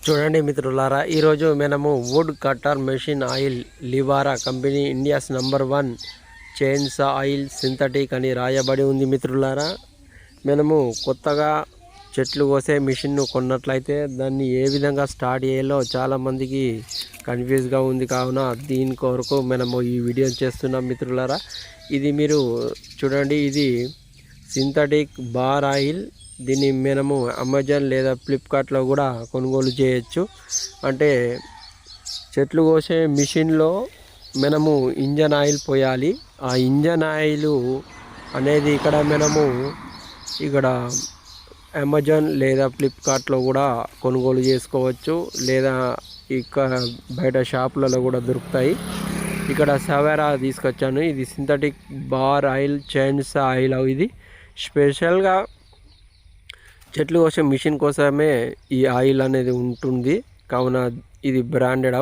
చూడండి మిత్రులారా, ఈరోజు మనము వుడ్ కటర్ మెషిన్ ఆయిల్ లివారా company India's number 1 chainsaw oil synthetic అని రాయబడి ఉంది. మిత్రులారా, మనము కొత్తగా చెట్లు కోసే మిషన్ను కొన్నట్లయితే దాన్ని ఏ విధంగా స్టార్ట్ చేయాలో చాలామందికి కన్ఫ్యూజ్గా ఉంది. కావున దీని కొరకు మనము ఈ వీడియో చేస్తున్నాం. మిత్రులారా, ఇది మీరు చూడండి, ఇది సింథటిక్ బార్ ఆయిల్. దీన్ని మనము అమెజాన్ లేదా ఫ్లిప్కార్ట్లో కూడా కొనుగోలు చేయొచ్చు. అంటే చెట్లు కోసే మిషన్లో మనము ఇంజన్ ఆయిల్ పోయాలి. ఆ ఇంజన్ ఆయిల్ అనేది ఇక్కడ అమెజాన్ లేదా ఫ్లిప్కార్ట్లో కూడా కొనుగోలు చేసుకోవచ్చు, లేదా ఇక్కడ బయట షాపులలో కూడా దొరుకుతాయి. ఇక్కడ సవేరా తీసుకొచ్చాను. ఇది సింథటిక్ బార్ ఆయిల్, చైన్సా ఆయిల్. ఇది స్పెషల్గా చెట్లు కోసే మిషన్ కోసమే ఈ ఆయిల్ అనేది ఉంటుంది. కావున ఇది బ్రాండెడ్.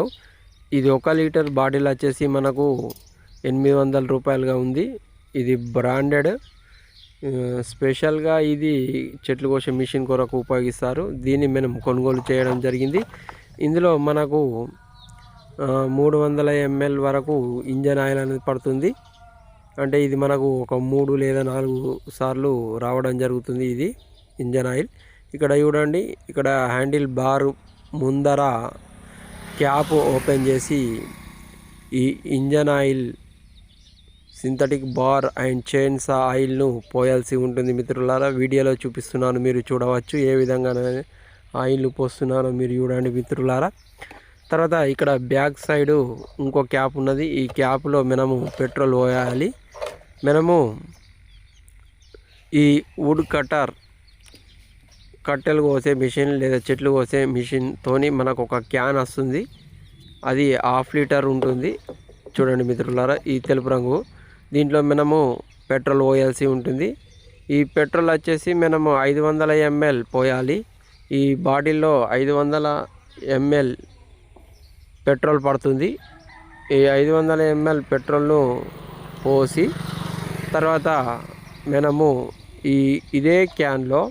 ఇది 1 లీటర్ బాటిల్ వచ్చేసి మనకు 800 రూపాయలుగా ఉంది. ఇది బ్రాండెడ్. స్పెషల్గా ఇది చెట్లు కోసే మిషన్ కొరకు ఉపయోగిస్తారు. దీన్ని మనం కొనుగోలు చేయడం జరిగింది. ఇందులో మనకు 300 ml వరకు ఇంజన్ ఆయిల్ అనేది పడుతుంది. అంటే ఇది మనకు ఒక 3 లేదా 4 సార్లు రావడం జరుగుతుంది ఇది ఇంజన్ ఆయిల్. ఇక్కడ చూడండి, ఇక్కడ హ్యాండిల్ బార్ ముందర క్యాప్ ఓపెన్ చేసి ఈ engine oil synthetic bar and chainsaw ఆయిల్ను పోయాల్సి ఉంటుంది. మిత్రులారా, వీడియోలో చూపిస్తున్నాను, మీరు చూడవచ్చు ఏ విధంగా ఆయిల్ పోస్తున్నానో మీరు చూడండి మిత్రులారా. తర్వాత ఇక్కడ బ్యాక్ సైడు ఇంకో క్యాప్ ఉన్నది. ఈ క్యాప్లో మనము పెట్రోల్ పోయాలి. మనము ఈ వుడ్ కట్టెలు కోసే మిషన్ లేదా చెట్లు కోసే మిషన్తోని మనకు ఒక క్యాన్ వస్తుంది. అది 1/2 లీటర్ ఉంటుంది. చూడండి మిత్రులారా, ఈ తెలుపు రంగు. దీంట్లో మనము పెట్రోల్ పోయాల్సి ఉంటుంది. ఈ పెట్రోల్ వచ్చేసి మనము 500 ml పోయాలి. ఈ బాటిల్లో 500 ml పెట్రోల్ పడుతుంది. ఈ 500 ml పెట్రోల్ను పోసి తర్వాత మనము ఇదే క్యాన్లో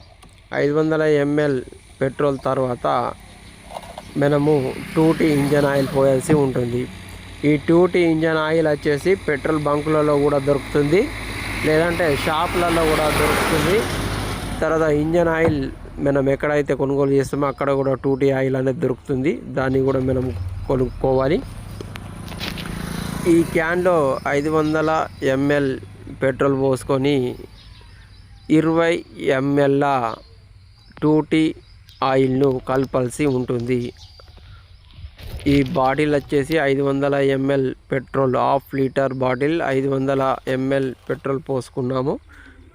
500 ml పెట్రోల్ తర్వాత మనము 2T ఇంజన్ ఆయిల్ పోయాల్సి ఉంటుంది. ఈ 2T ఇంజన్ ఆయిల్ వచ్చేసి పెట్రోల్ బంకులలో కూడా దొరుకుతుంది, లేదంటే షాపులలో కూడా దొరుకుతుంది. తర్వాత ఇంజన్ ఆయిల్ మనం ఎక్కడైతే కొనుగోలు చేస్తామో అక్కడ కూడా 2T ఆయిల్ అనేది దొరుకుతుంది. దాన్ని కూడా మనం కొనుక్కోవాలి. ఈ క్యాన్లో 500 ml పెట్రోల్ పోసుకొని 20 ml 2T ఆయిల్ను కలపాల్సి ఉంటుంది. ఈ బాటిల్ వచ్చేసి 500 ml petrol, 1/2 litre bottle 500 ml petrol పోసుకున్నాము.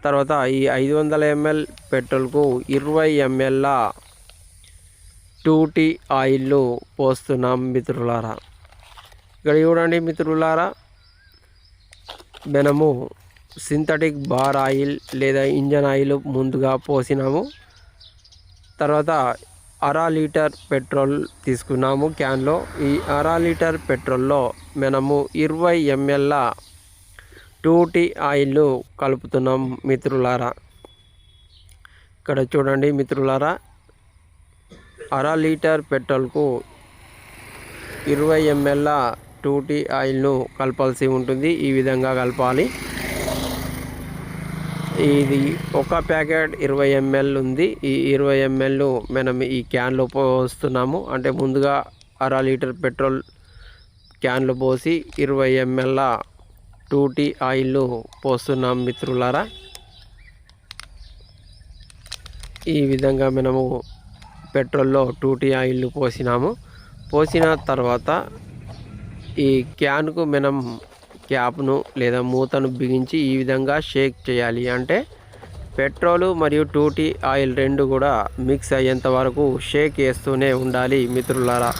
తర్వాత ఈ 500 ml పెట్రోల్కు 20 ml 2T ఆయిల్ను పోస్తున్నాం. మిత్రులారా, ఇక్కడ చూడండి మిత్రులారా, మనము సింథటిక్ బార్ ఆయిల్ లేదా ఇంజన్ ఆయిల్ ముందుగా పోసినాము. తర్వాత 1/2 లీటర్ పెట్రోల్ తీసుకున్నాము క్యాన్లో. ఈ 1/2 లీటర్ పెట్రోల్లో మనము 20 ml 2T ఆయిల్ను కలుపుతున్నాం. మిత్రులారా, ఇక్కడ చూడండి మిత్రులారా, 1/2 లీటర్ పెట్రోల్కు 20 ml 2T ఆయిల్ను కలపాల్సి ఉంటుంది. ఈ విధంగా కలపాలి. ఇది ఒక ప్యాకెట్ 20 ml ఉంది. ఈ 20 ml మనం ఈ క్యాన్లో పోస్తున్నాము. అంటే ముందుగా 1/2 లీటర్ పెట్రోల్ క్యాన్లో పోసి 20 ml 2T ఆయిల్ను పోస్తున్నాం. మిత్రులారా, ఈ విధంగా మనము పెట్రోల్లో 2T ఆయిల్ను పోసిన తర్వాత ఈ క్యాన్కు మనం క్యాప్ను లేదా మూతను బిగించి ఈ విధంగా షేక్ చేయాలి. అంటే పెట్రోలు మరియు 2T ఆయిల్ రెండు కూడా మిక్స్ అయ్యేంత వరకు షేక్ చేస్తూనే ఉండాలి. మిత్రులారా,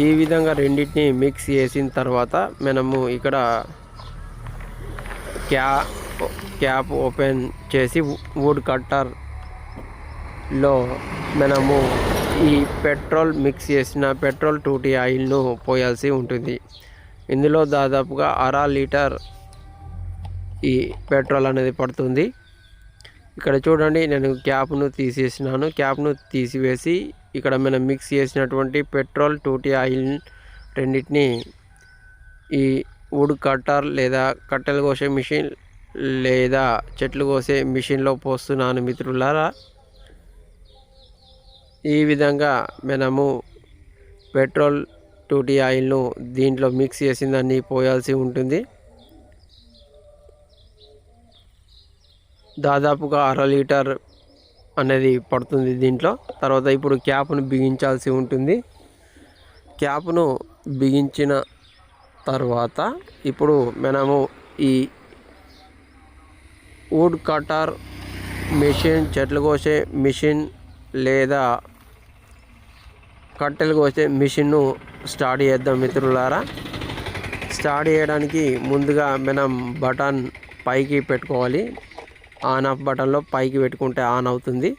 ఈ విధంగా రెండింటిని మిక్స్ చేసిన తర్వాత మనము ఇక్కడ క్యాప్ ఓపెన్ చేసి వుడ్ కట్టర్లో మనము ఈ పెట్రోల్ మిక్స్ చేసిన పెట్రోల్ 2T ఆయిల్ను పోయాల్సి ఉంటుంది. ఇందులో దాదాపుగా 1/2 లీటర్ ఈ పెట్రోల్ అనేది పడుతుంది. ఇక్కడ చూడండి, నేను క్యాప్ను తీసేసినాను. క్యాప్ను తీసివేసి ఇక్కడ మనం మిక్స్ చేసినటువంటి పెట్రోల్ 2T ఆయిల్ రెండింటిని ఈ వుడ్ కట్టర్ లేదా కట్టెలు కోసే మిషన్ లేదా చెట్లు కోసే మిషన్లో పోస్తున్నాను మిత్రులారా. ఈ విధంగా మనము పెట్రోల్ 2T ఆయిల్ను దీంట్లో మిక్స్ చేసిందాన్ని పోయాల్సి ఉంటుంది. దాదాపుగా 1/2 లీటర్ అనేది పడుతుంది దీంట్లో. తర్వాత ఇప్పుడు క్యాప్ను బిగించాల్సి ఉంటుంది. క్యాప్ను బిగించిన తర్వాత ఇప్పుడు మనము ఈ వుడ్ కటర్ మిషన్, చెట్లు కోసే మిషన్ లేదా కట్టెలు కోసే మిషన్ను స్టార్ట్ చేద్దాం మిత్రులారా. స్టార్ట్ చేయడానికి ముందుగా మనం బటన్ పైకి పెట్టుకోవాలి. ఆన్ ఆఫ్ బటన్లో పైకి పెట్టుకుంటే ఆన్ అవుతుంది.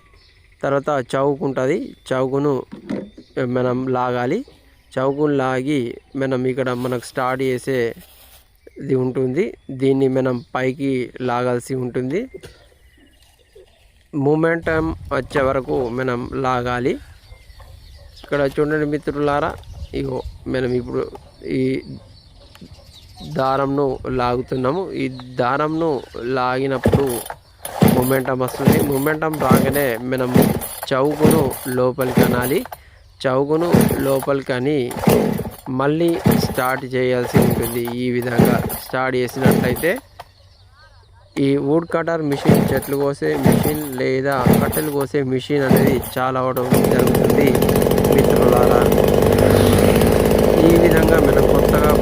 తర్వాత చౌక్ ఉంటుంది, చౌకును మనం లాగాలి. చౌకును లాగి మనం ఇక్కడ మనకు స్టార్ట్ చేసేది ఉంటుంది, దీన్ని మనం పైకి లాగాల్సి ఉంటుంది. మూమెంటం వచ్చే వరకు మనం లాగాలి. ఇక్కడ చూడండి మిత్రులారా, ఇగో మనం ఇప్పుడు ఈ దారంను లాగుతున్నాము. ఈ దారంను లాగినప్పుడు మూమెంటం వస్తుంది. మూమెంటం రాగానే మనం చౌకును లోపలికి అనాలి. చౌకును లోపలికి అని మళ్ళీ స్టార్ట్ చేయాల్సి ఉంటుంది. ఈ విధంగా స్టార్ట్ చేసినట్లయితే ఈ వుడ్ కటర్ మిషన్, చెట్లు కోసే మిషన్ లేదా కట్టెలు కోసే మిషన్ అనేది చాలా అవడం జరుగుతుంది మిత్రులారా. ఈ విధంగా మనం కొత్తగా